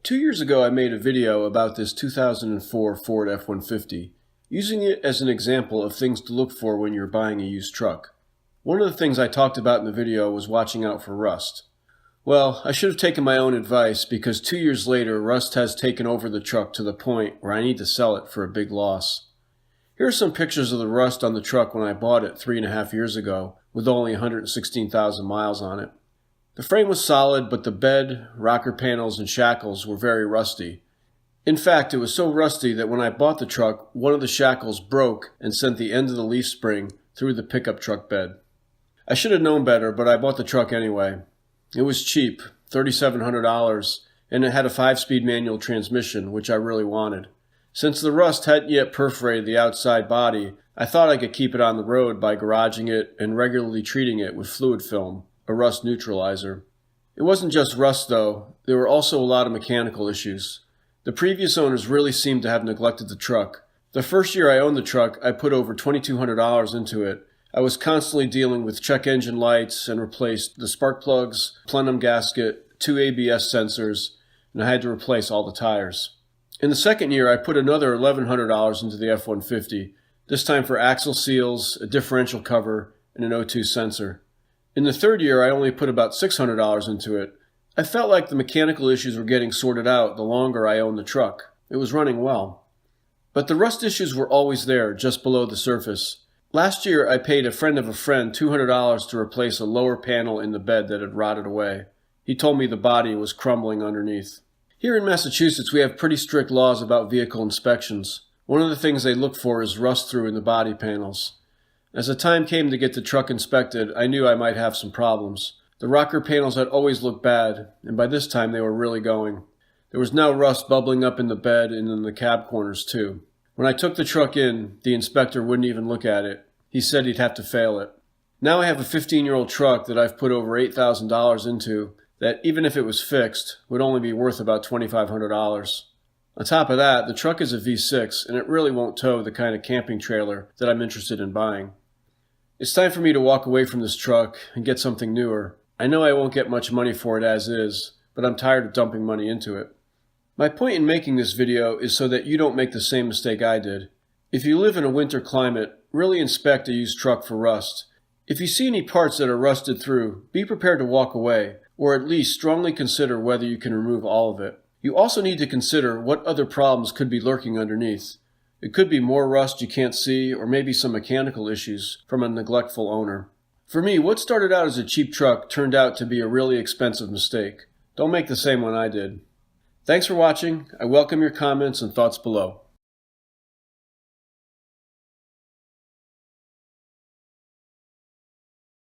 2 years ago I made a video about this 2004 Ford F-150, using it as an example of things to look for when you're buying a used truck. One of the things I talked about in the video was watching out for rust. Well, I should have taken my own advice because 2 years later rust has taken over the truck to the point where I need to sell it for a big loss. Here are some pictures of the rust on the truck when I bought it 3.5 years ago with only 116,000 miles on it. The frame was solid, but the bed, rocker panels, and shackles were very rusty. In fact, it was so rusty that when I bought the truck, one of the shackles broke and sent the end of the leaf spring through the pickup truck bed. I should have known better, but I bought the truck anyway. It was cheap, $3,700, and it had a 5-speed manual transmission, which I really wanted. Since the rust hadn't yet perforated the outside body, I thought I could keep it on the road by garaging it and regularly treating it with fluid film, a rust neutralizer. It wasn't just rust though, there were also a lot of mechanical issues. The previous owners really seemed to have neglected the truck. The first year I owned the truck, I put over $2,200 into it. I was constantly dealing with check engine lights and replaced the spark plugs, plenum gasket, 2 ABS sensors, and I had to replace all the tires. In the second year, I put another $1,100 into the F-150, this time for axle seals, a differential cover, and an O2 sensor. In the third year, I only put about $600 into it. I felt like the mechanical issues were getting sorted out the longer I owned the truck. It was running well. But the rust issues were always there, just below the surface. Last year, I paid a friend of a friend $200 to replace a lower panel in the bed that had rotted away. He told me the body was crumbling underneath. Here in Massachusetts, we have pretty strict laws about vehicle inspections. One of the things they look for is rust through in the body panels. As the time came to get the truck inspected, I knew I might have some problems. The rocker panels had always looked bad, and by this time they were really going. There was now rust bubbling up in the bed and in the cab corners too. When I took the truck in, the inspector wouldn't even look at it. He said he'd have to fail it. Now I have a 15-year-old truck that I've put over $8,000 into that, even if it was fixed, would only be worth about $2,500. On top of that, the truck is a V6, and it really won't tow the kind of camping trailer that I'm interested in buying. It's time for me to walk away from this truck and get something newer. I know I won't get much money for it as is, but I'm tired of dumping money into it. My point in making this video is so that you don't make the same mistake I did. If you live in a winter climate, really inspect a used truck for rust. If you see any parts that are rusted through, be prepared to walk away, or at least strongly consider whether you can remove all of it. You also need to consider what other problems could be lurking underneath. It could be more rust you can't see, or maybe some mechanical issues from a neglectful owner. For me, what started out as a cheap truck turned out to be a really expensive mistake. Don't make the same one I did. Thanks for watching. I welcome your comments and thoughts below.